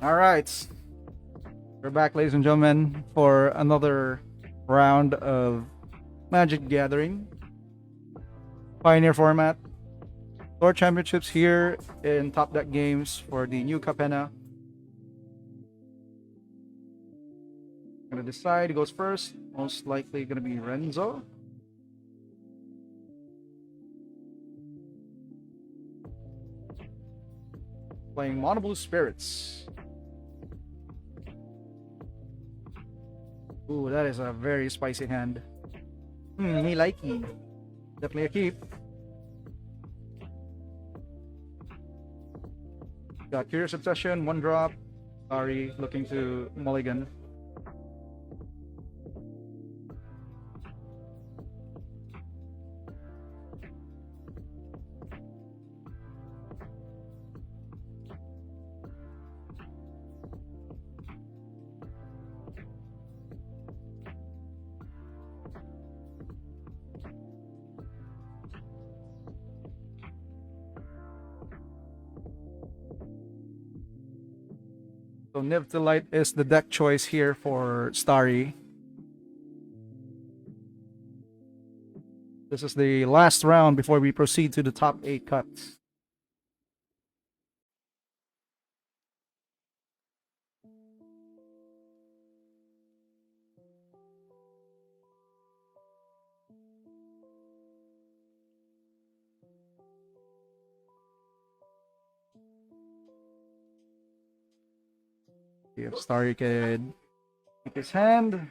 Alright, we're back, ladies and gentlemen, for another round of Magic Gathering Pioneer format. Tour Championships here in Top Deck Games for the new Capenna. Gonna decide who goes first. Most likely gonna be Renzo. Playing Mono Blue Spirits. Ooh, that is a very spicy hand. Me likey. Definitely a keep. Got Curious Obsession, 1 drop. Sorry, looking to mulligan. So Niv-to-Light is the deck choice here for Starry. This is the last round before we proceed to the top 8 cuts. See if Starry can make his hand.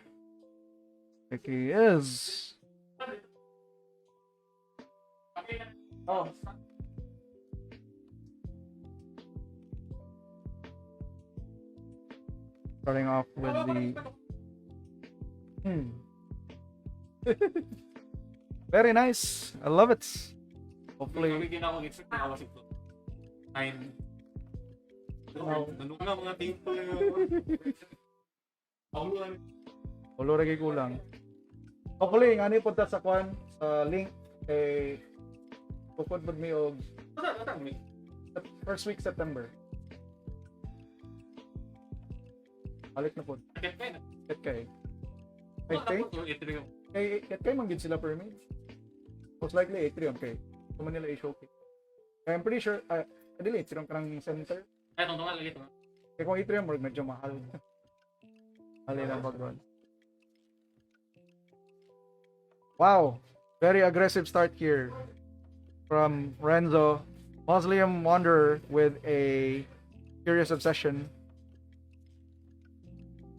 Like he is. Oh. Starting off with the very nice. I love it. Hopefully ulo lagi kulang. Hopefully ngani punta sa kwan sa link kay tukod pag mi og first week September. Balik na po. Ket kay. I think kay man gid sila per me. Most likely Atrium kay. Kuma nila i-showcase. I'm pretty sure dili Atrium kanang center. Ay, tungtungan lagi ito. Kaya kung Atrium medyo mahal. Mahal lang pag-run. Wow, very aggressive start here from Renzo. Mausoleum Wanderer with a Curious Obsession.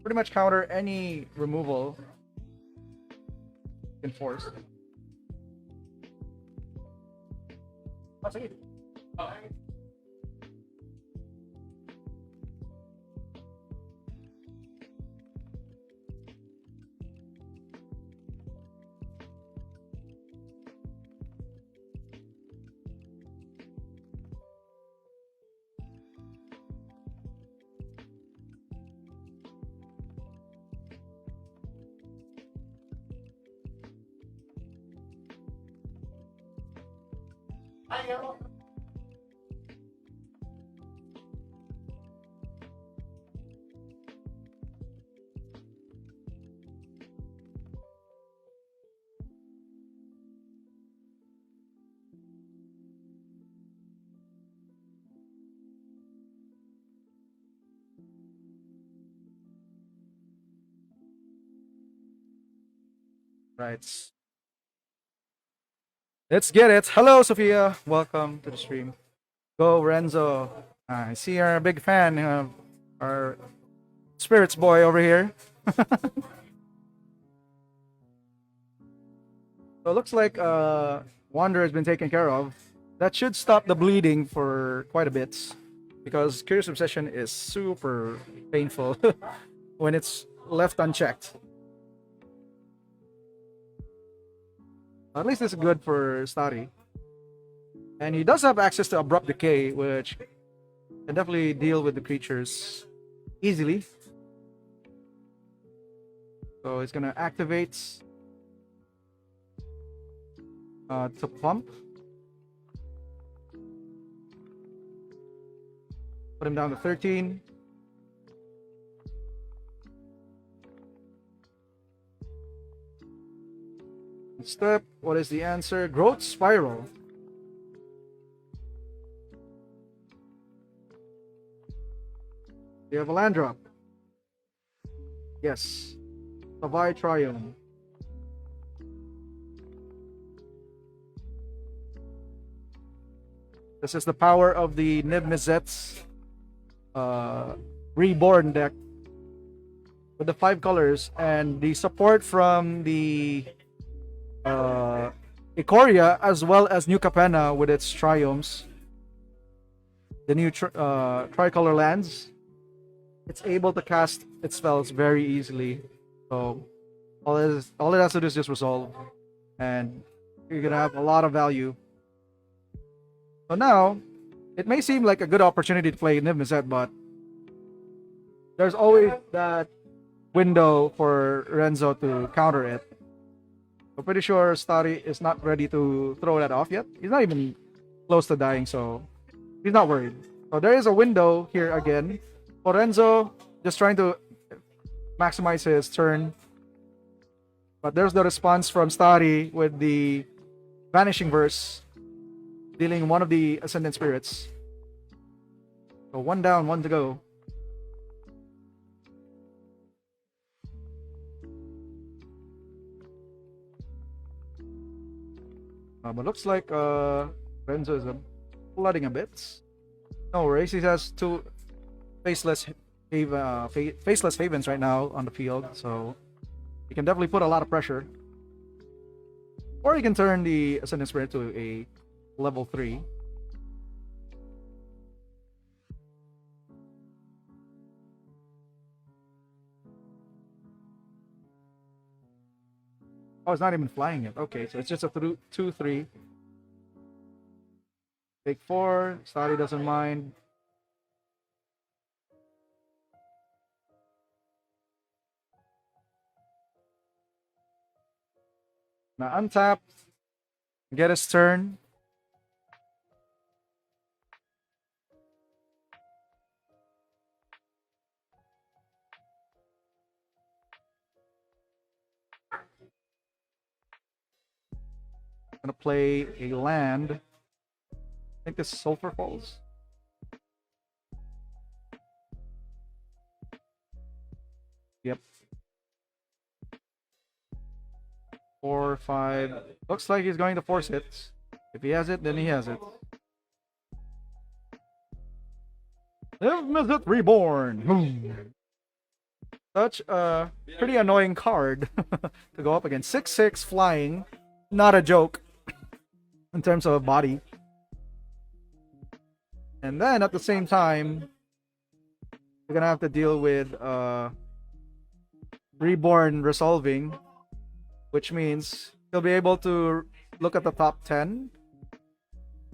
Pretty much counter any removal enforced. Oh, sige. Oh, right. Let's get it. Hello, Sophia. Welcome to the stream. Go, Renzo. I see you're a big fan of our spirits boy over here. So it looks like Wander has been taken care of. That should stop the bleeding for quite a bit, because Curious Obsession is super painful when it's left unchecked. At least it's good for Starry. And he does have access to Abrupt Decay, which can definitely deal with the creatures easily. So it's gonna activate to pump. Put him down to 13. Step, what is the answer? Growth Spiral. You have a land drop. Yes. Savai Triumph. This is the power of the Niv-to-Light's Reborn deck with the 5 colors and the support from the Ikoria as well as New Capenna with its Triumphs. The new tricolor lands. It's able to cast its spells very easily. So all it has to do is just resolve, and you're gonna have a lot of value. So now, it may seem like a good opportunity to play Niv-to-Light, but there's always that window for Renzo to counter it. I'm pretty sure Starry is not ready to throw that off yet. He's not even close to dying, so he's not worried. So there is a window here again. For Renzo, just trying to maximize his turn. But there's the response from Starry with the Vanishing Verse, dealing one of the Ascendant Spirits. So 1 down, 1 to go. But looks like Renzo is flooding a bit. No worries, he has 2 faceless Havens right now on the field, so he can definitely put a lot of pressure. Or he can turn the Ascendant Spirit to a level 3. Oh, it's not even flying yet. Okay, so it's just a 2-3. Take 4. Starry doesn't mind. Now untap. Get his turn. Gonna play a land. I think this is Sulphur Falls. Yep. 4, 5. Looks like he's going to force it. If he has it, then he has it. Niv-to-Light Reborn. Such a pretty annoying card to go up against. 6/6 flying. Not a joke in terms of body. And then at the same time, we're gonna have to deal with Reborn resolving, which means he'll be able to look at the top 10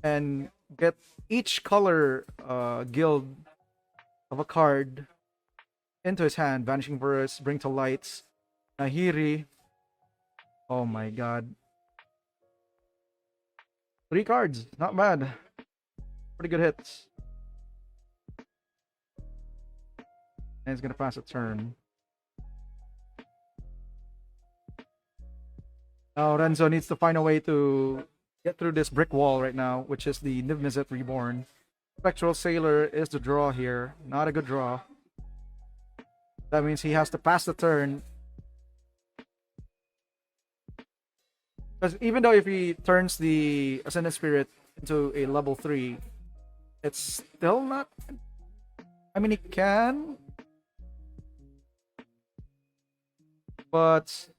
and get each color guild of a card into his hand. Vanishing Verse, Bring to Lights, Nahiri. Oh my god. 3 cards, not bad. Pretty good hits. And he's gonna pass a turn. Now Renzo needs to find a way to get through this brick wall right now, which is the Niv-to-Light Reborn. Spectral Sailor is the draw here. Not a good draw. That means he has to pass the turn. Because even though if he turns the Ascendant Spirit into a level 3, it's still not... I mean, he can. But...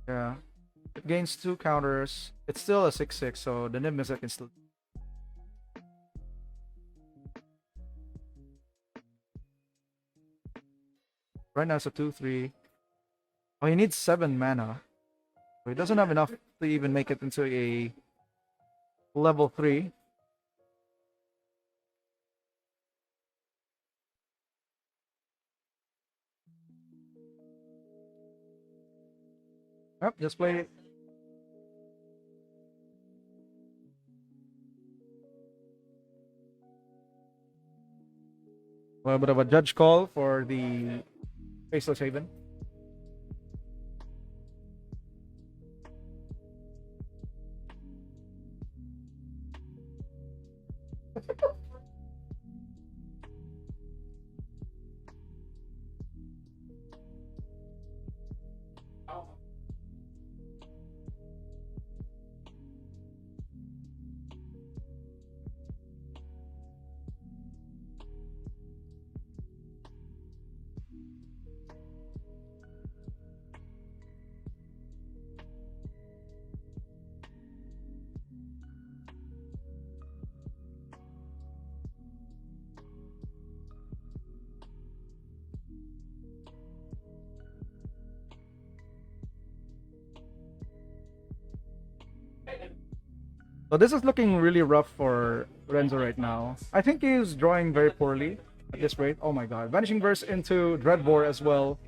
yeah. It gains 2 counters. It's still a 6/6, so the Niv-to-Light can still... right now it's a 2/3. Oh, he needs 7 mana. So he doesn't have enough to even make it into a level 3. Yep, just play. A little bit of a judge call for the Faceless Haven. So this is looking really rough for Renzo right now. I think he's drawing very poorly at this rate. Oh my god. Vanishing Verse into Dreadbore as well.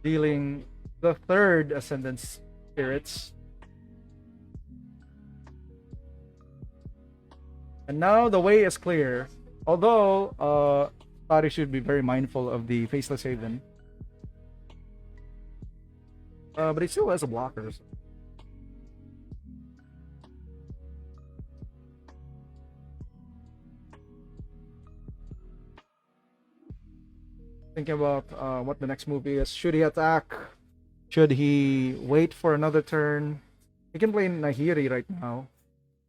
Dealing the third Ascendant Spirits. And now the way is clear. Although, Tari should be very mindful of the Faceless Haven. But he still has a blocker. So. Thinking about what the next move is. Should he attack? Should he wait for another turn? He can play Nahiri right now.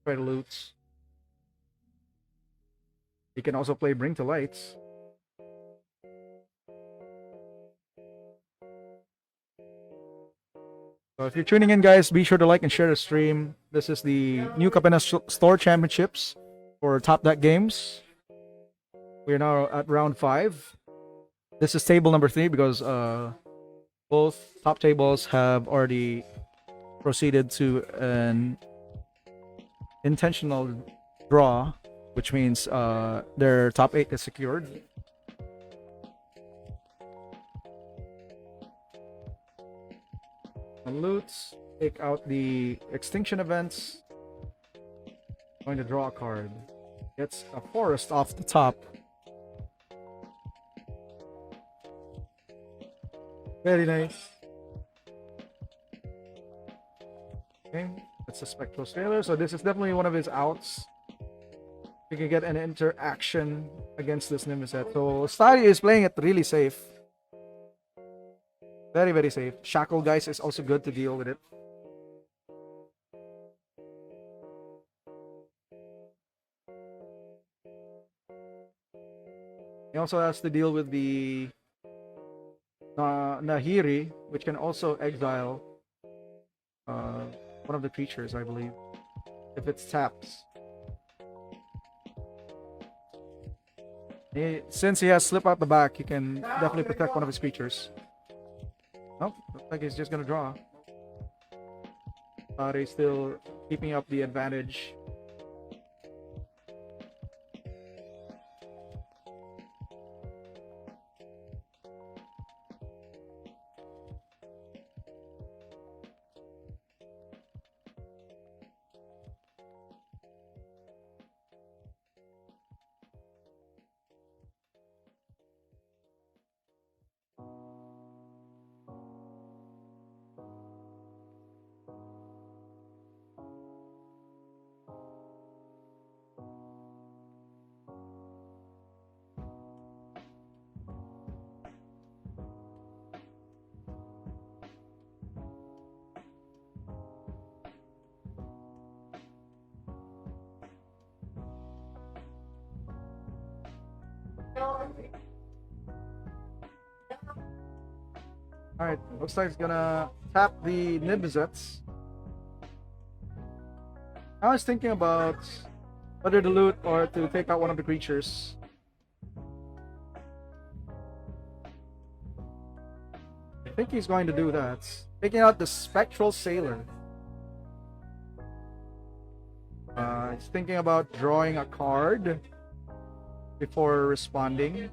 Try to loot. He can also play Bring to Lights. So if you're tuning in, guys, be sure to like and share the stream. This is the New Kapena Store Championships for Top Deck Games. We are now at round 5. This is table number 3 because both top tables have already proceeded to an intentional draw, which means their top 8 is secured. Loots, take out the extinction events. Going to draw a card. Gets a forest off the top. Very nice. Okay, that's a Spectral Sailor. So this is definitely one of his outs. You can get an interaction against this Nimbiset. So Stari is playing it really safe. Very, very safe. Shackle, guys, is also good to deal with it. He also has to deal with the Nahiri, which can also exile one of the creatures, I believe, if it's taps. Since he has Slip Out the back, he can definitely protect one of his creatures. Nope, looks like he's just gonna draw. He's still keeping up the advantage. Alright, looks like it's gonna tap the Nibizets. I was thinking about whether to loot or to take out one of the creatures. I think he's going to do that. Taking out the Spectral Sailor. He's thinking about drawing a card before responding.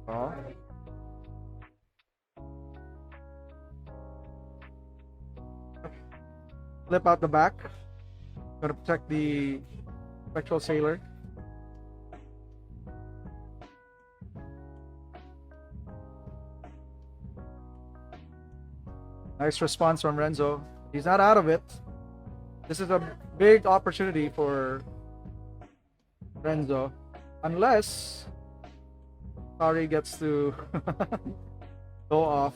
Oh. Flip out the back. Gonna protect the Spectral Sailor. Nice response from Renzo. He's not out of it. This is a big opportunity for Renzo. Unless Sari gets to go off.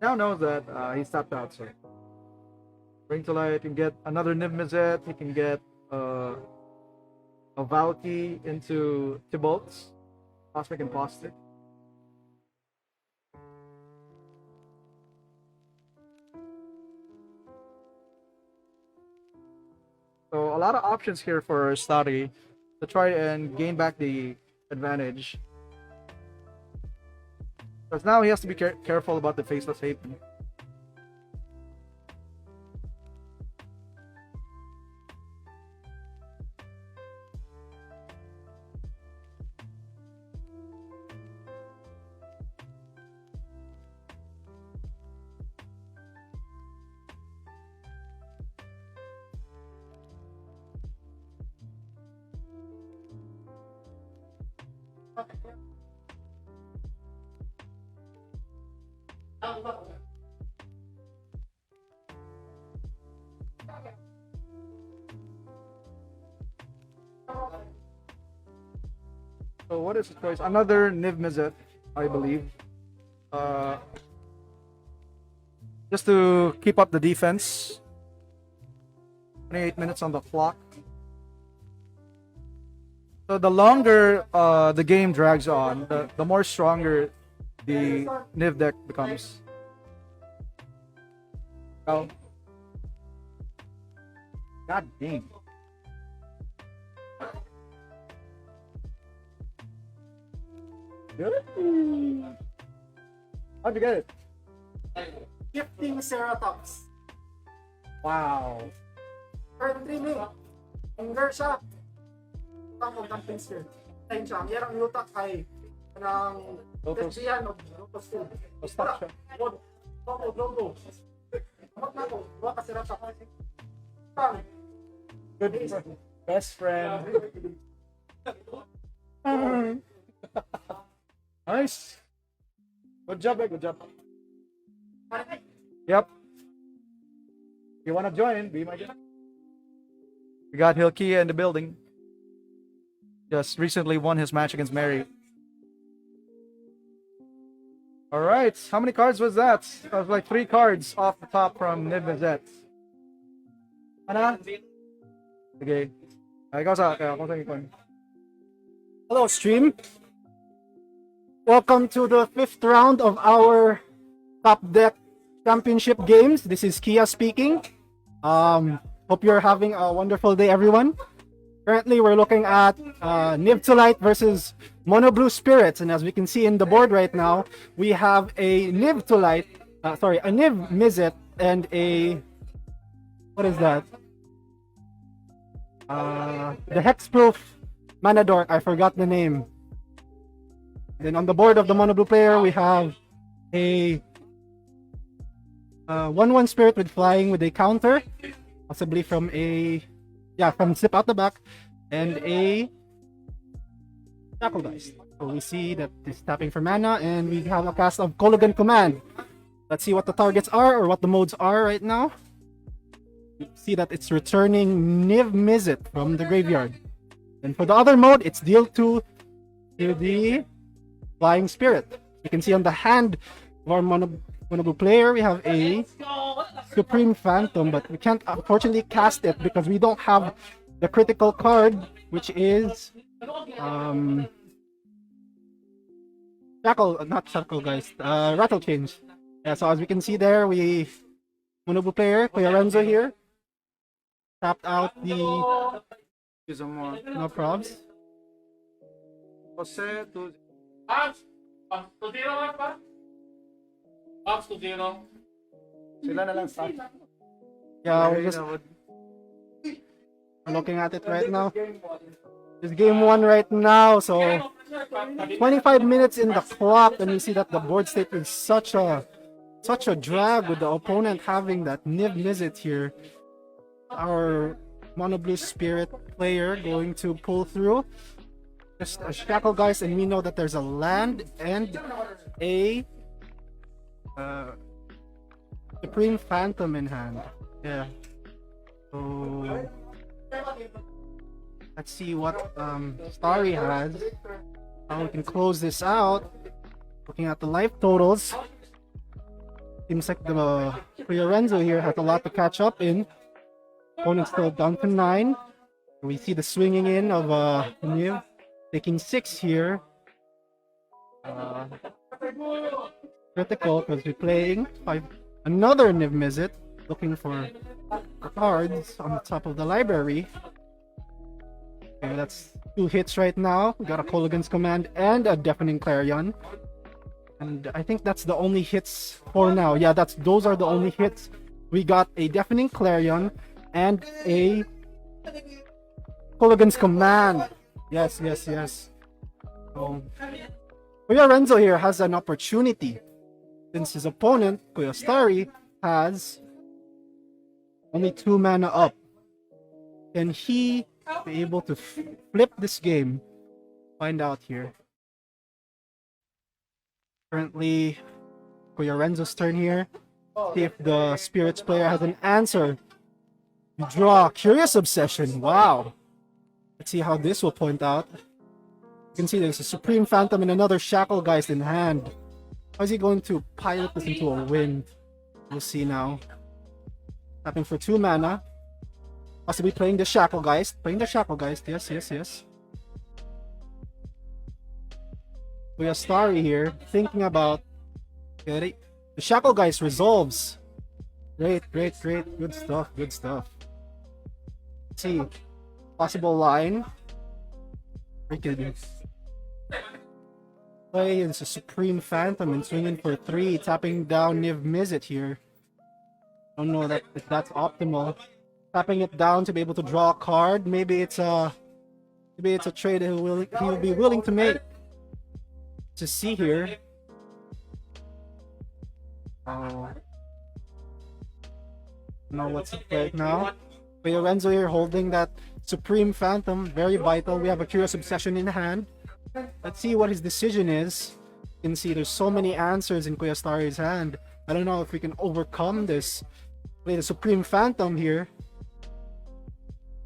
Now knows that he's tapped out, so bring to light. He can get another Niv-Mizzet. He can get a Valky into Tibolts, Cosmic and Caustic. So a lot of options here for Starry to try and gain back the advantage. Because now he has to be careful about the Faceless Haven. So what is the choice? Another Niv-Mizzet, I believe. Just to keep up the defense. 28 minutes on the clock. So the longer the game drags on, the more stronger the Niv deck becomes. Oh. God dang. Good. How'd you get it? Shifting Ceratops. Wow. Turn 3 me. Finger siya. Tama ng pincer. Time siya. Mayroong yutak kay ng Tesbian o Lotus 2. Stop siya. Logo. Huwag na ko. Huwag ka Ceratops. Good best friend. Nice. Good job, good job. Yep. If you wanna join, be my guest. We got Hilkia in the building. Just recently won his match against Mary. Alright, how many cards was that? That was like 3 cards off the top from Niv-Mizzet. Ana? Okay. Ikaw sa Hello, stream. Welcome to the 5th round of our Top Deck Championship games. This is Kia speaking. Hope you're having a wonderful day, everyone. Currently, we're looking at Niv-to-Light versus Mono Blue Spirits, and as we can see in the board right now, we have a Niv-to-Light, a Niv-Mizzet, and a what is that? The Hexproof Mana Dork. I forgot the name. Then on the board of the Mono Blue player, we have a 1/1 Spirit with flying with a counter, possibly from from Slip Out the Back, and a Shackle Dice. So we see that it's tapping for mana, and we have a cast of Kolaghan Command. Let's see what the targets are or what the modes are right now. You see that it's returning Niv-Mizzet from the graveyard. And for the other mode, it's deal 2 to the Flying Spirit. You can see on the hand of our Mono Blue player, we have a Supreme Phantom, but we can't unfortunately cast it because we don't have the critical card, which is Rattle Change. Yeah, so as we can see there, Mono Blue player, Kuya Renzo here, tapped out the no probs. Jose to Box to 0. sila na lang sa. Yeah, we're just looking at it right now. It's game 1 right now, so 25 minutes in the clock, and we see that the board state is such a drag with the opponent having that Niv-Mizzet here. Our Mono Blue Spirit player going to pull through. Just a Shackle Geist, and we know that there's a land and a Supreme Phantom in hand. Yeah. So let's see what Starry has. How we can close this out. Looking at the life totals, seems like the Fiorenzo here has a lot to catch up in. Opponent's still down to 9. We see the swinging in of Niv, taking 6 here. Critical because we're playing 5. Another Niv-Mizzet, looking for cards on the top of the library. Okay, that's 2 hits right now. We got a Kolaghan's Command and a Deafening Clarion. And I think that's the only hits for now. Yeah, those are the only hits. We got a Deafening Clarion and a Kolaghan's Command. Yes. So, Kuya Renzo here has an opportunity. Since his opponent, Kuya Starry, has only 2 mana up. Can he be able to flip this game? Find out here. Currently, Kuya Renzo's turn here. See if the Spirits player has an answer. You draw Curious Obsession. Wow. Let's see how this will point out. You can see there's a Supreme Phantom and another Shackle Geist in hand. How is he going to pilot this into a win? We'll see now. Tapping for 2 mana. Possibly playing the Shackle Geist. Yes. We have Starry here, thinking about... Okay, the Shackle Geist resolves. Great. Good stuff. Let's see. Possible line. We can play into Supreme Phantom and swinging for 3, tapping down Niv-Mizzet here. Don't know if that's optimal. Tapping it down to be able to draw a card. Maybe it's a trade he'll be willing to make. To see here. Know what's right now. Fiorenzo here holding that Supreme Phantom, very vital. We have a Curious Obsession in hand. Let's see what his decision is. You can see there's so many answers in Kuya Starry's hand. I don't know if we can overcome this. Play the Supreme Phantom here.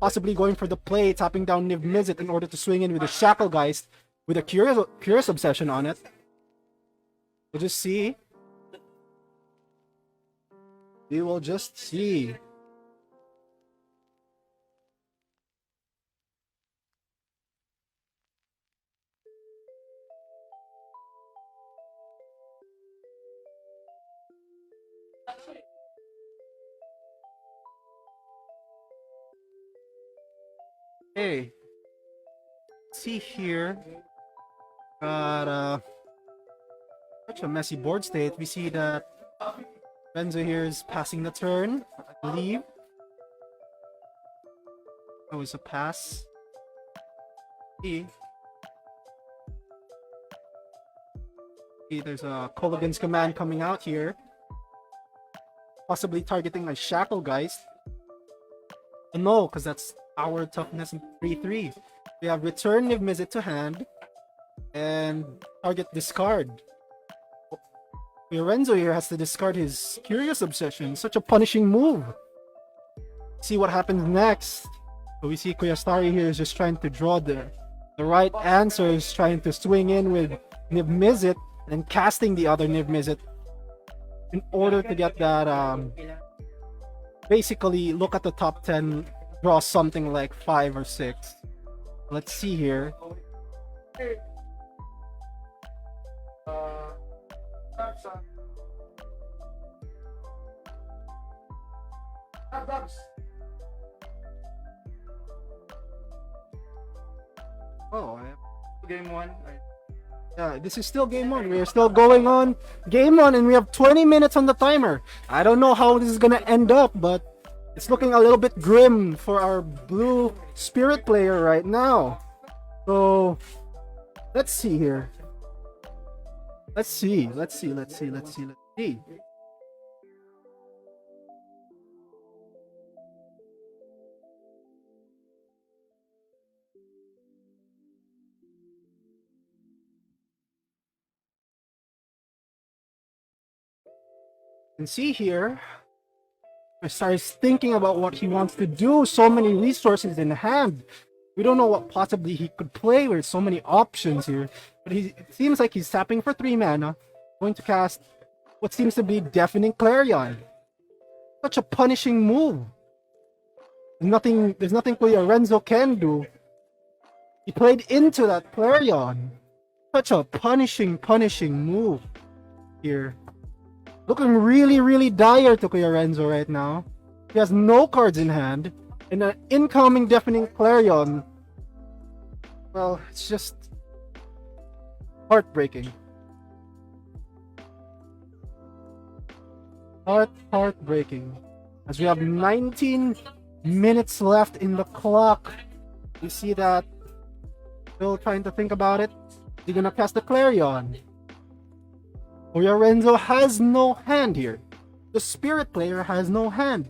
Possibly going for the play, tapping down Niv-Mizzet in order to swing in with a Shackle Geist with a Curious Obsession on it. We'll just see. We will just see. Okay. Let's see here. Got such a messy board state. We see that Renzo here is passing the turn, I believe. Oh, it's a pass. See, there's a Kolaghan's Command coming out here. Possibly targeting a Shackle Geist. No, because that's our toughness in 3/3. We have return Niv-Mizzet to hand and target discard. Lorenzo here has to discard his Curious Obsession. Such a punishing move. See what happens next. So we see Kuya Starry here is just trying to draw the right answers, trying to swing in with Niv-Mizzet and casting the other Niv-Mizzet in order to get that basically look at the top 10, draw something like 5 or 6. Let's see here. Oh, game 1. Yeah, this is still game 1. We are still going on game 1 and we have 20 minutes on the timer. I don't know how this is gonna end up, but it's looking a little bit grim for our blue spirit player right now. So Let's see here. Let's see. And see here, I starts thinking about what he wants to do. So many resources in hand. We don't know what possibly he could play with. So many options here. But it seems like he's tapping for 3 mana, going to cast what seems to be Deafening Clarion. Such a punishing move. There's nothing Renzo can do. He played into that Clarion. Such a punishing move here. Looking really dire to Renzo right now. He has no cards in hand. And an incoming Deafening Clarion. Well, it's just heartbreaking. Heartbreaking. As we have 19 minutes left in the clock. You see that? Still trying to think about it. He's gonna cast the Clarion. Renzo has no hand here. The Spirit player has no hand.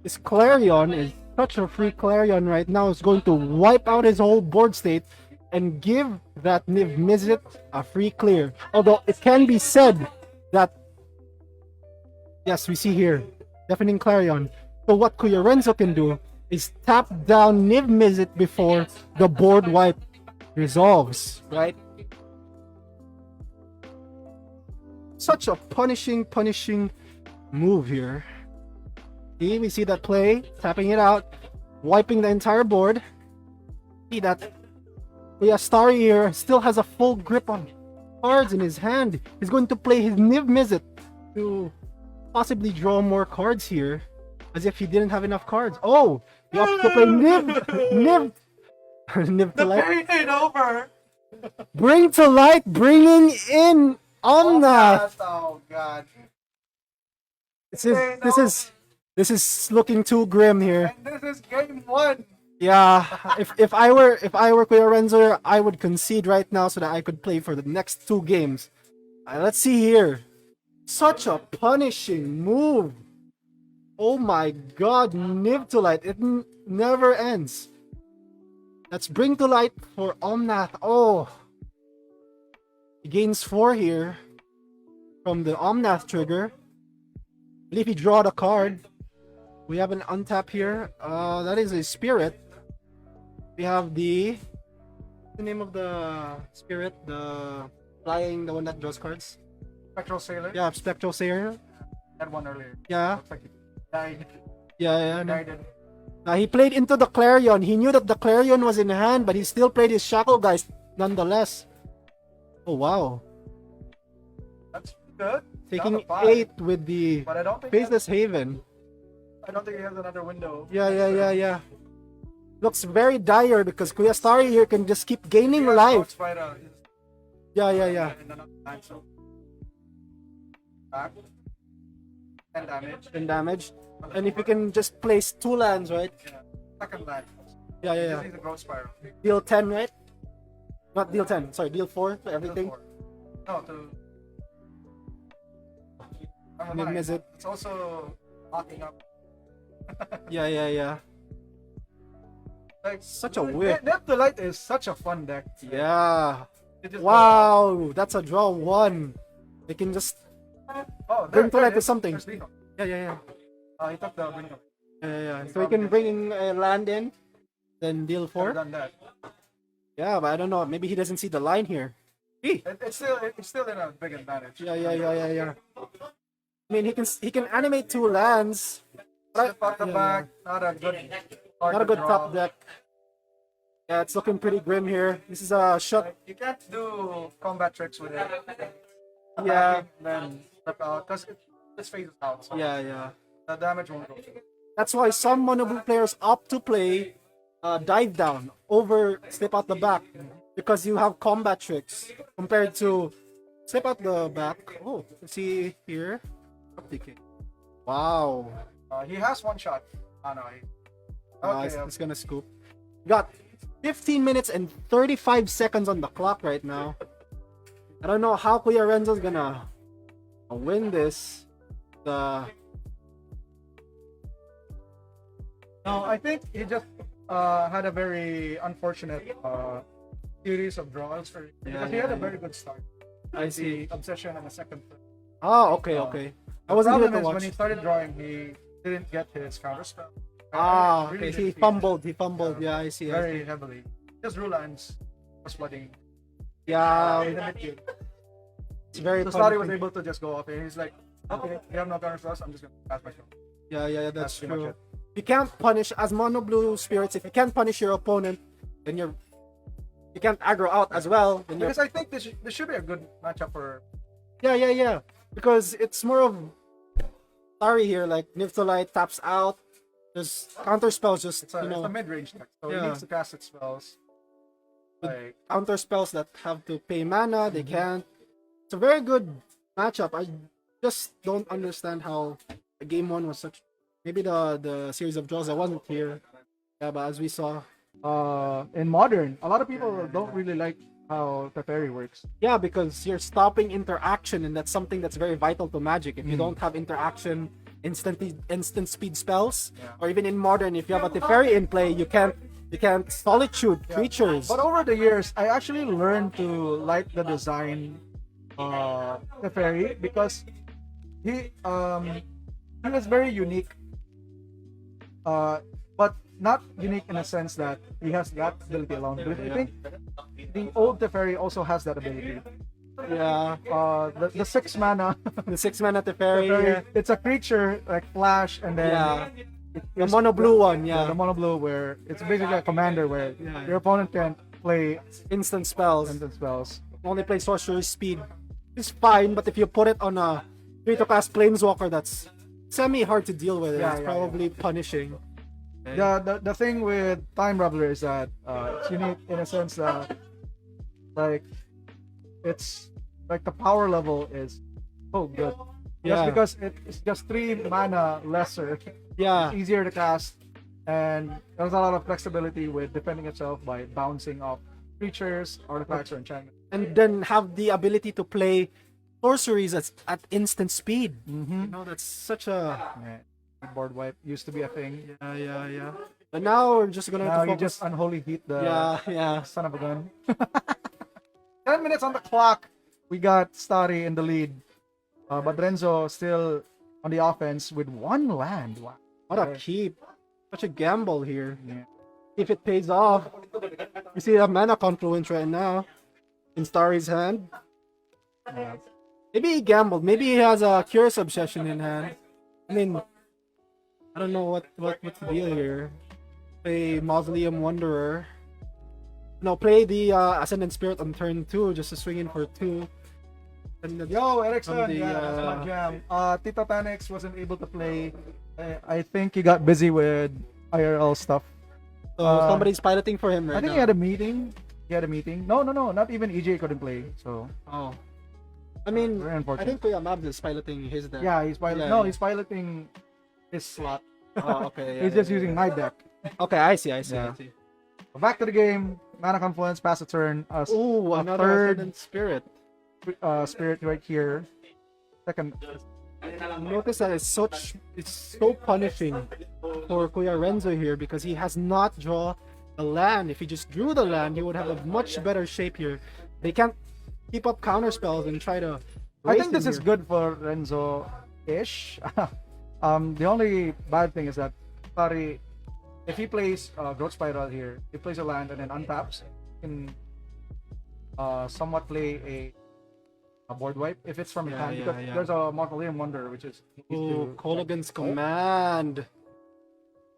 This Clarion is such a free Clarion right now. It's going to wipe out his whole board state and give that Niv-Mizzet a free clear. Although it can be said that, yes, we see here, Deafening Clarion. So what Renzo can do is tap down Niv-Mizzet before the board wipe resolves, right? Such a punishing move here. See, we see that play, tapping it out, wiping the entire board. See that Starry here still has a full grip on cards in his hand. He's going to play his Niv-Mizzet to possibly draw more cards here, as if he didn't have enough cards. Oh, he opts to play Niv-to-Light. The pain ain't over. Bring to light, bringing in Omnath. Oh God. This is looking too grim here. And this is game 1. Yeah, if I were Kuya Renzo, I would concede right now so that I could play for the next 2 games. Let's see here. Such a punishing move. Oh my God, Niv-to-Light. It never ends. Let's bring to light for Omnath. Oh. He gains 4 here from the Omnath trigger. I believe he draw the card. We have an untap here. That is a Spirit. We have the name of the Spirit, the flying, the one that draws cards. Spectral Sailor. Yeah, Spectral Sailor. Had one earlier. Yeah. Looks like he died. Yeah. Died. Now he played into the Clarion. He knew that the Clarion was in hand, but he still played his Shackle Geist nonetheless. Oh wow. That's good. Taking 8 with the But I don't think Faceless Haven. I don't think he has another window. Yeah. Looks very dire because Kuya Starry here can just keep gaining life. Yeah. In another time, so. Back. 10 damage. 10 damage. And if you can just place 2 lands, right? Yeah. Second land. Yeah. He's a growth spiral. Deal 10, right? Not deal 10. Sorry, deal 4 to everything. No, to. Niv-Mizzet. It's also locking up. Yeah. Like, Such a weird. Niv-to-Light is such a fun deck. Yeah. It just Wow, that's a draw 1. They can just Oh, bring to light it to is. something. There's Lino. Yeah. He took the window. Yeah. So we can bring a land in, then deal 4. Done that. Yeah, but I don't know. Maybe he doesn't see the line here. It's still in a big advantage. Yeah. I mean, he can animate 2 lands. Slip out the back. Not a good top deck. Yeah, it's looking pretty grim here. This is a shot. Like, you can't do combat tricks with it. Yeah. Then slip out because it just phases out. So Yeah. the damage won't go. That's why some mono blue players opt to play dive down over slip out the back because you have combat tricks compared to slip out the back. Oh, let's see here. Wow. He has one shot. Oh no. It's gonna scoop. Got 15 minutes and 35 seconds on the clock right now. I don't know how Kuya Renzo's gonna win this. The No, I think he just had a very unfortunate series of draws because he had a very good start. I see. The obsession and the second. Oh, okay, okay. I wasn't here Problem to is when watch. he started drawing, he didn't get his counter spell. Ah, Really okay. He didn't fumbled. He fumbled. Yeah, I see. I very see. heavily. Just rule lands was flooding. Yeah, In the mid game. it's very. So Starry was punishing. able to just go up and he's like, okay, you have no counter spells, I'm just gonna pass my turn. Yeah, that's pretty much true. it. You can't punish as mono blue spirits. If you can't punish your opponent, then you can't aggro out as well. Then you're, Because I think this should be a good matchup for yeah. Because it's more of Starry here. Like Niv-to-Light taps out. Just counter spells. Just it's a mid-range deck. So Yeah. he needs to cast its spells. Like counter spells that have to pay mana. They can't. It's a very good matchup. I just don't understand how game one was such. Maybe the series of draws I wasn't here. Yeah, but as we saw, in modern, a lot of people don't really like how Teferi works. yeah, because you're stopping interaction, and that's something that's very vital to Magic. If you don't have interaction, instant speed spells, or even in modern, if you have a Teferi in play, you can't solitude creatures. But over the years, I actually learned to like the design Teferi because he was very unique. But not unique in a sense that he has that ability alone. But I think the old Teferi also has that ability. Yeah, The 6 mana the 6-mana Teferi. Teferi, it's a creature like Flash, and then Yeah, the it's mono blue one. the Yeah, mono blue where it's basically a commander where Yeah. your opponent can play instant spells. instant spells. Only play sorcery speed. It's fine, but if you put it on a 3 to cast planeswalker, that's semi hard to deal with. Yeah, It's yeah, probably punishing. The thing with Time Raveler is that it's unique in a sense that like it's like the power level is so good. Yeah. Just because it's just 3 mana lesser, Yeah, it's easier to cast, and there's a lot of flexibility with defending itself by bouncing off creatures, artifacts, or enchantments. and then have the ability to play sorceries at instant speed. Mm-hmm. You know, that's such a Board wipe used to be a thing. yeah. But now we're just gonna Now have to you focus. just unholy heat the Yeah. son of a gun. 10 minutes on the clock. We got Starry in the lead. But Renzo still on the offense with 1 land. Wow. What a keep! Such a gamble here. Yeah. If it pays off, you see a mana confluence right now in Starry's hand. Yeah. Maybe he gambled. Maybe he has a Curious Obsession in hand. I mean, I don't know what's the deal here. Play Mausoleum Wanderer. No, play the Ascendant Spirit on turn 2 just to swing in for 2. And the- Yo, Erickson, From the, yeah, that's my jam. Tito Tanix wasn't able to play. I think he got busy with IRL stuff. so somebody's piloting for him right I think now. he had a meeting. No, not even EJ couldn't play. So Oh. I mean, very I unfortunate. think Kuya Mabs is piloting his deck. Yeah, he's piloting. Yeah, No, yeah. he's piloting his slot. Oh, okay. He's just using my deck. Okay, I see. Yeah. I see. Back to the game. Mana Confluence, pass a turn. Ooh, a another third Ascendant Spirit. spirit right here. Second. Notice that it's so punishing for Kuya Renzo here because he has not drawn a land. If he just drew the land, he would have a much better shape here. They can't keep up counter spells and try to. I think race this him is here. good for Renzo-ish. The only bad thing is that Starry, if he plays Growth Spiral here, he plays a land and then untaps, he can somewhat play a board wipe if it's from his Yeah, hand, yeah, because yeah. there's a Mausoleum Wonder which is Ooh, Kolaghan's Command.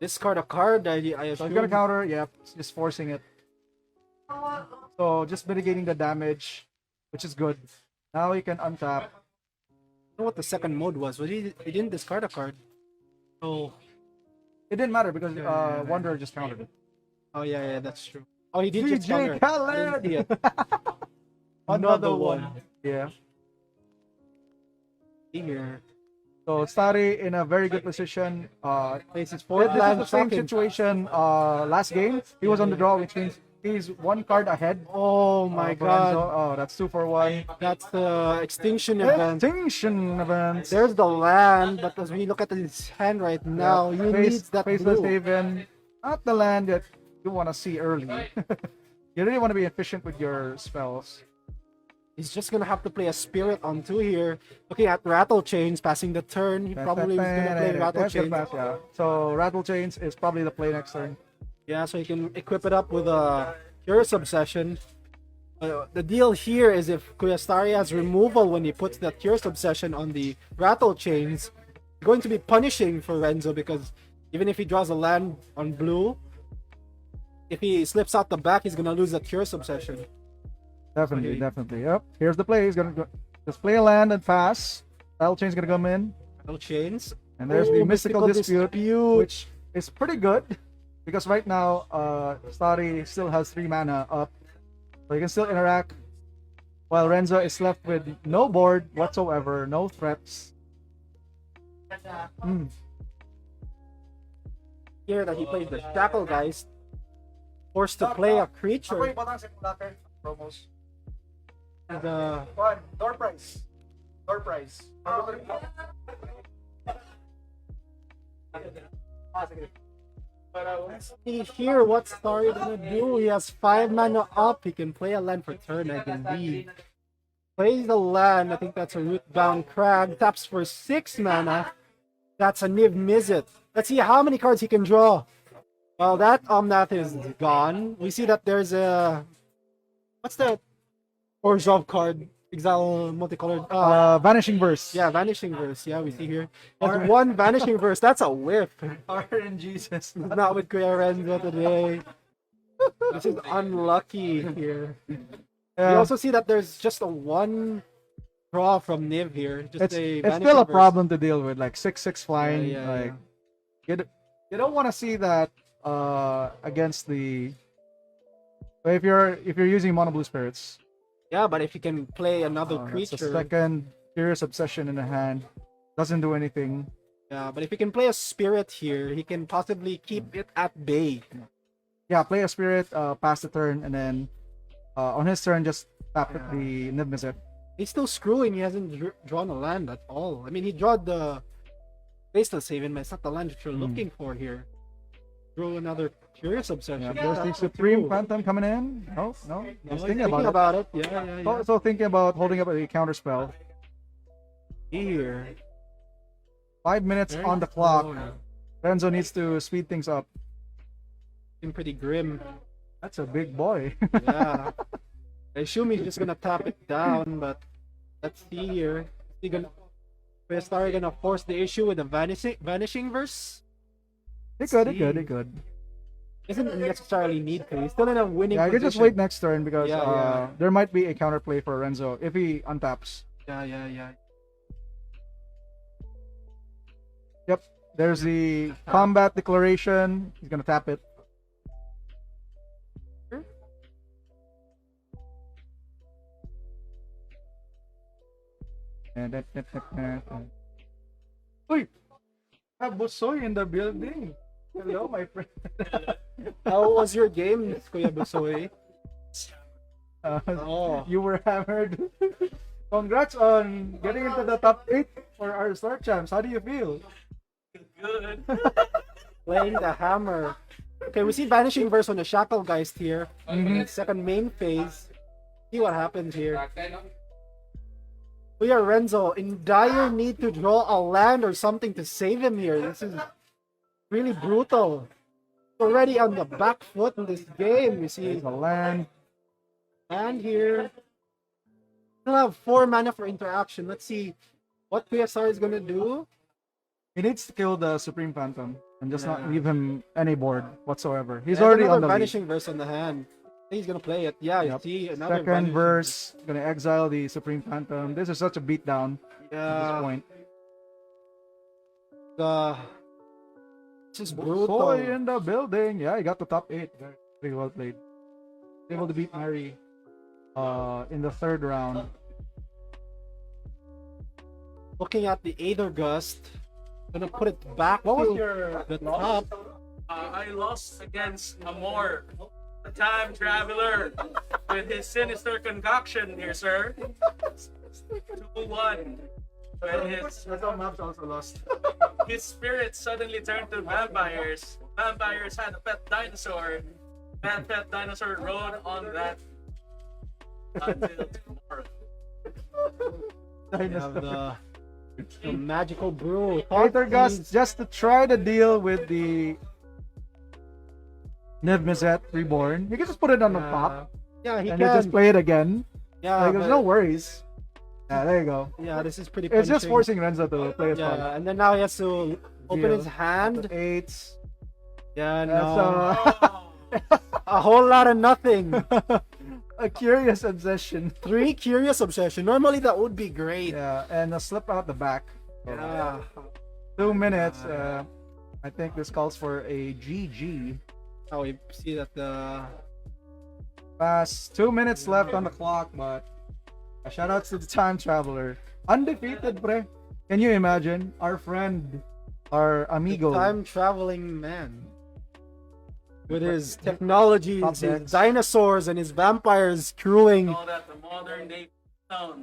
Discard a card. I so he's assume. gonna counter, yeah, just forcing it. So just mitigating the damage, which is good. Now he can untap. I don't know what the second mode was. He didn't discard a card. Oh, It didn't matter because Yeah. Wanderer just countered it. oh yeah, that's true. Oh, he did just counter GJ it. I didn't see Khaled! it. Another one. Yeah. Here. So Starry in a very good position. Faces This fourth is land the same shocking. situation last game. He was on the draw, which means he's one card ahead. Oh my of Renzo. god. Oh, that's 2-for-1. That's the extinction event. Extinction event. There's the land, but as we look at his hand right now, he needs that Faceless blue. Haven. Not the land that you want to see early. You really want to be efficient with your spells. He's just gonna have to play a spirit on 2 here. Looking at Rattle Chains passing the turn, he probably was gonna play Rattle That's good Chains. pass, yeah. So Rattle Chains is probably the play next turn. Yeah, so he can equip it up with a Curious Obsession. The deal here is if Kuyastari has removal when he puts that Curious Obsession on the Rattle Chains, it's going to be punishing for Renzo because even if he draws a land on blue, if he slips out the back, he's gonna lose that Curious Obsession. Definitely, Okay. definitely. Yep. Here's the play. He's gonna go, just play a land and pass. Rattle Chain's gonna come in. Rattle Chains. And there's the Ooh, Mystical Dispute, which is pretty good because right now Starry still has 3 mana up, so he can still interact while Renzo is left with no board whatsoever, no threats. Here that he plays the Shackle Geist, forced to play a creature. Promos. The One, door prize. Door prize. see here what Starry gonna do. He has 5 mana up. He can play a land for turn, I believe. Plays the land. I think that's a Rootbound Crag. Taps for 6 mana. That's a Niv-Mizzet. Let's see how many cards he can draw. Well, that Omnath is gone. We see that there's a... What's that? Orzhov card. Exile multicolored. Vanishing Verse. Yeah, Vanishing Verse. Yeah, we see here. There's one Vanishing Verse. That's a whiff. RNG Not with Kuya Renzo today. This is unlucky here. We Yeah. also see that there's just a one draw from Niv here. Just It's a still Vanishing a Verse. problem to deal with, like 6/6 flying. Yeah, like you don't want to see that against the. But if you're using mono blue spirits, Yeah, but if you can play another that's a creature. second Curious Obsession in the hand. Doesn't do anything. Yeah, but if he can play a spirit here, he can possibly keep it at bay. Yeah, play a spirit, pass the turn, and then on his turn just tap the Niv-Mizzet. He's still screwing. He hasn't drawn a land at all. I mean, he drew the Faceless Haven, but it's not the land that you're looking for here. Drew another Curious Obsession. Yeah, there's the That's a Supreme two. Phantom coming in. No, No, he's he's thinking about it. it. Yeah, yeah. Also thinking about holding up a counter spell. Here. 5 minutes Very on the clock. slow. Renzo needs to speed things up. Been pretty grim. That's a big boy. Yeah. I assume he's just gonna tap it down, but let's see here. Is he gonna Starry gonna force the issue with the vanishing verse? He could. Doesn't necessarily need to. He's still in a winning Yeah, I position. can just wait next turn because Yeah, yeah. there might be a counterplay for Renzo if he untaps. Yeah. Yep. There's the combat declaration. He's gonna tap it. And Uy! Busoy in the building. Hello, my friend. How was your game, Kuya Busoy? Oh. You were hammered. Congrats on getting into the top 8 for our Star Champs. How do you feel? Playing the hammer. Okay, we see Vanishing Verse on the Shackle Geist here. Second main phase. See what happens here. We are Renzo in dire need to draw a land or something to save him here. This is really brutal. Already on the back foot in this game. You see There's a land. land here. We'll have 4 mana for interaction. Let's see what PSR is gonna do. He needs to kill the Supreme Phantom and just not leave him any board whatsoever. He's And already another on the lead. Vanishing Verse on the hand. He's gonna play it. Yeah, you Yep. see another Second Vanishing verse, gonna exile the Supreme Phantom. This is such a beatdown at this Yeah, point. this is brutal. Soy in the building. Yeah, he got the top 8. Very well played. Able to beat Mary in the 3rd round. Looking at the Aether Gust. Gonna put it back What was to your the top. I lost against Amor, the time traveler, with his sinister concoction here, sir. 2-1. When That's how Maps also lost. his spirit suddenly turned to vampires. Vampires had a pet dinosaur. That pet dinosaur rode on that until tomorrow. We have the magical brew. Aether Gust just to try to deal with the Niv-to-Light Reborn. You can just put it on the top Yeah, he and you can. just play it again. Yeah, Like, there's but- no worries. Yeah, there you go. yeah, this is pretty. It's just punishing. forcing Renzo to play it fun. Yeah, and then now he has to open Deal. his hand. Eights. Yeah, That's no, Oh, a whole lot of nothing. a curious obsession. 3 curious obsession. Normally that would be great. Yeah, and a slip out the back. Yeah. 2 minutes. I think this calls for a GG. How we see that the Fast. 2 minutes left on the clock, but a shout out to the time traveler. Undefeated, pre. Can you imagine? Our friend, our amigo. time traveling man with his technologies, Top his decks. dinosaurs, and his vampires crewing. call that the modern day town.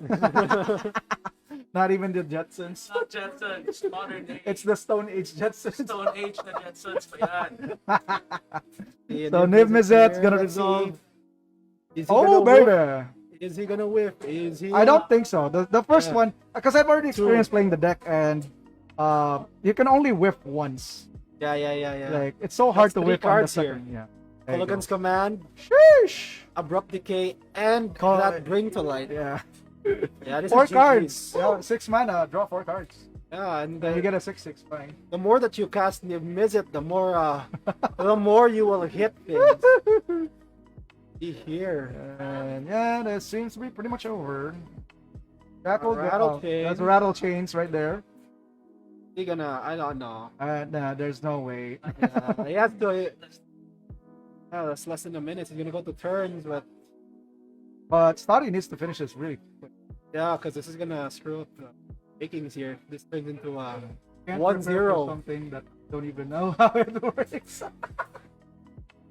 Not even the Jetsons. Not Jetsons, modern day. It's the Stone Age Jetsons. Stone Age na Jetsons pa yan. So Niv-to-Light's gonna resolve. Is he Oh, gonna whiff? baby. Is he gonna whiff? Is he? I don't think so. The first Yeah. one, because I've already experienced playing the deck, and you can only whiff once. Yeah. Like, it's so hard That's to 3 whiff on the cards here. second. Yeah. There you go. Mulligan's Command, Sheesh. Abrupt Decay, and Call that it. Bring to Light. Yeah. Yeah, this 4 is GG's. cards. Yeah, 6 mana. Draw 4 cards. Yeah, and Then you get a 6/6. Fine. the more that you cast Niv-to-Light, the more you will hit things. See here. And yeah, that seems to be pretty much over. Rattle, Rattle chain. That's rattle chains right there. He gonna? I don't know. Nah, there's no way. Yeah, he has to. Yeah, that's less than a minute. He's gonna go to turns, but But Stadi needs to finish this really quick. yeah, because this is gonna screw up the makings here. This turns into Can't 1-0. prepare for something that I don't even know how it works.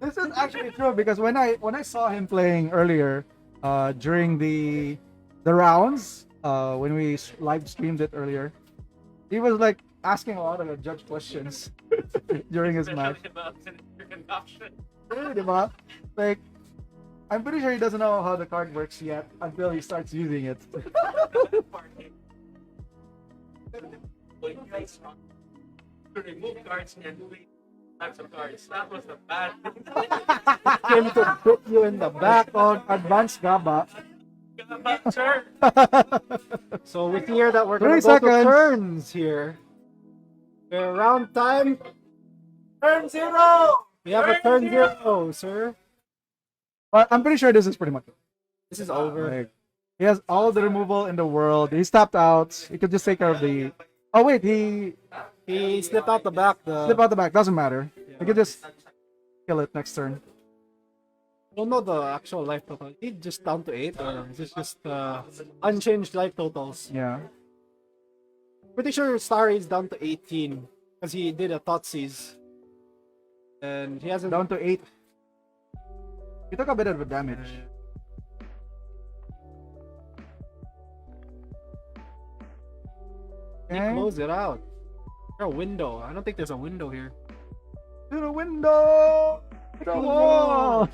This is actually true because when I saw him playing earlier, during the rounds, when we live streamed it earlier, he was like asking a lot of the judge questions during his match. Especially about sinister concoction. Really, diba? Like, I'm pretty sure he doesn't know how the card works yet until he starts using it. To remove cards and delete types of cards. That was the bad him to put you in the back. On advanced GABA. turn. So we see here that we're 3 gonna go to seconds. turns here. We're around time. Turn 0! We have a turn 0, sir. But I'm pretty sure this is pretty much it. This is over. Like, he has all the removal in the world. He's tapped out. He could just take care of the. Oh wait, he He slipped out the back. slip out the back. Doesn't matter. He could just kill it next turn. Don't know the actual life total. He just down to 8, or is this just unchanged life totals? Yeah. Pretty sure Starry is down to 18 because he did a Thoughtseize. And he hasn't. Down to 8. He took a bit of a damage. He Okay. closed it out. Is there a window? I don't think there's a window here. To the window. To the wall.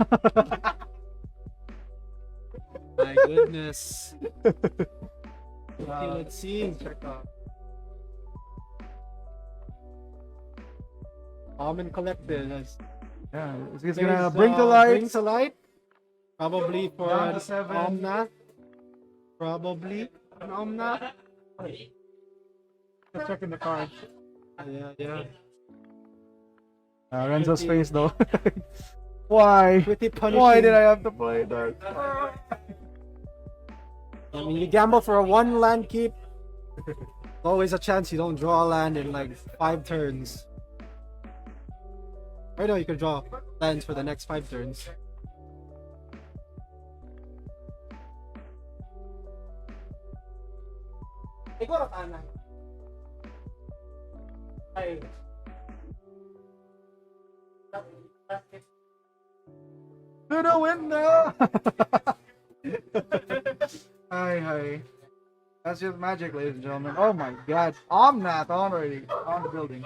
My goodness. Okay, let's see. Check out. Common collected. Yeah, he's gonna bring to light. Bring to light. Probably for Down an to 7. Omnath. Probably an Omnath. Just checking the card. Yeah. Renzo's face though. Why? Pretty punishing. Why did I have to play that? I mean, you gamble for a 1 land keep. Always a chance you don't draw a land in like 5 turns. Or no, you can draw lands for the next 5 turns. Ikaw na To the window! Hi. That's just magic, ladies and gentlemen. Oh my god. Omnath already on the building.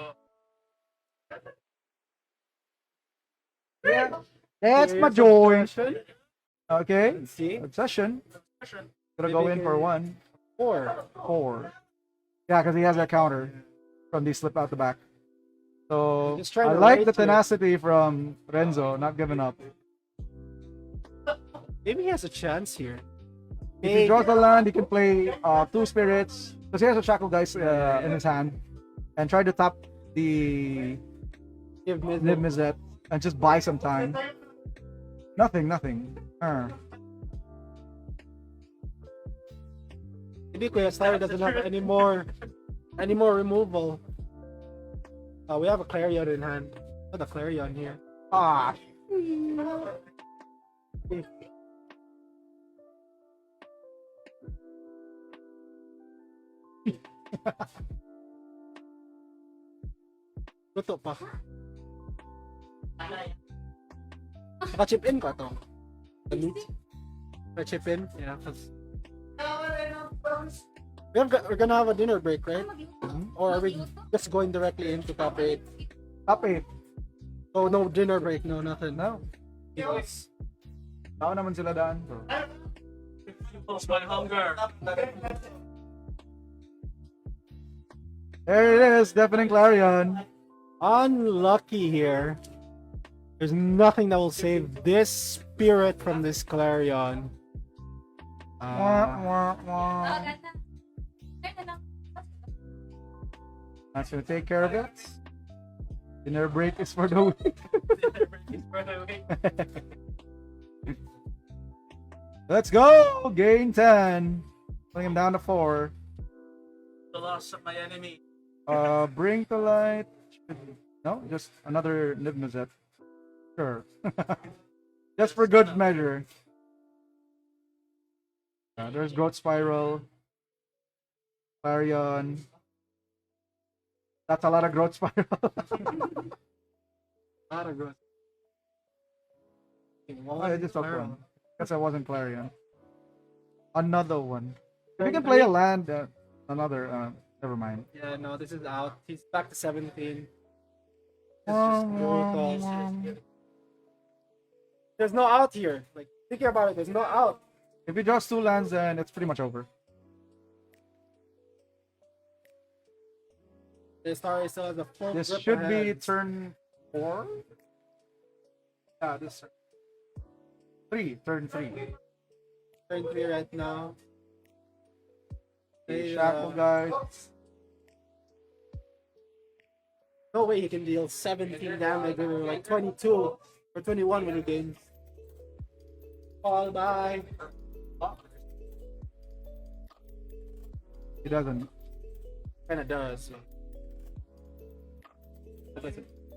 Yeah. That's my joy. Okay. See? Obsession. Gonna go in for 1. 4. 4. Yeah, because he has that counter from the slip out the back. So Just trying I to like write the it. tenacity from Renzo, not giving up. Maybe he has a chance here. If he draws the land, he can play 2 spirits because he has a shackle guys in his hand, and try to tap the Give mid. Niv Mizzet and just buy some time. Nothing. Maybe Kuya Star doesn't have any more removal. We have a Clarion in hand. Not a Clarion here. Ah, Luto pa. Naka-chip in ka to. Naka-chip in? Yeah, cause we're gonna have a dinner break, right? Or are we just going directly into top 8? top 8. Oh, no dinner break, no nothing. No. Tao naman sila daan. So. Fuels my hunger. There it is, Deafening Clarion. Unlucky here. There's nothing that will save this spirit from this Clarion. Wah. That's gonna take care of it. Dinner break is for the week. Let's go! Gain 10. Putting him down to 4. The loss of my enemy. Bring to light. No, just another Niv Mizzet. Sure. Just for good measure. There's Growth Spiral. Clarion. That's a lot of Growth Spiral. Not a good. Oh, I just took one. Guess I wasn't Clarion. Another one. If you can play a land, another. Never mind. Yeah, no, this is out. He's back to 17. It's just brutal. There's no out here. Like, thinking about it, there's no out. If he draws 2 lands, then it's pretty much over. The Star still has a full This grip should be ahead. turn 4. Yeah, this 3. Turn 3. Turn 3 right now. The shackle guys. No way he can deal 17 damage or like 22 or 21 when he gains. Fall by. He doesn't. Kinda does.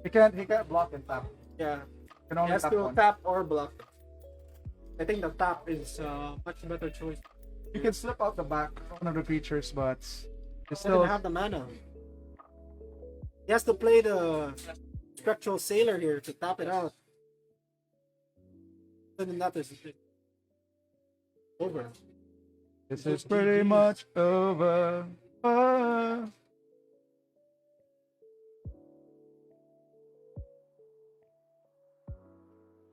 He can't block and tap. Yeah. He can He only has tap to one. tap or block. I think the tap is much better choice. You can slip out the back one of the creatures, but you He still doesn't have the mana. He has to play the Spectral Sailor here to tap it out. Other than that, it's over. This is pretty much over. I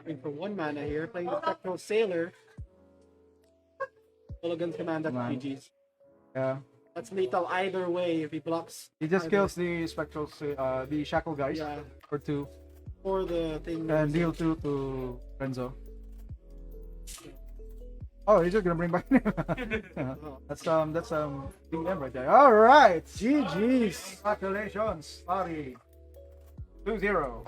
mean, for 1 mana here, playing the Spectral Sailor. Mulligan's command at Right. PGs. Yeah. That's lethal either way if he blocks. He just either. kills the spectral, the shackle guys Yeah. for 2, Or the thing. and deal 2 to Renzo. Oh, he's just gonna bring back. That's DM right there. All right, GG's. Congratulations, Sorry. 2-0.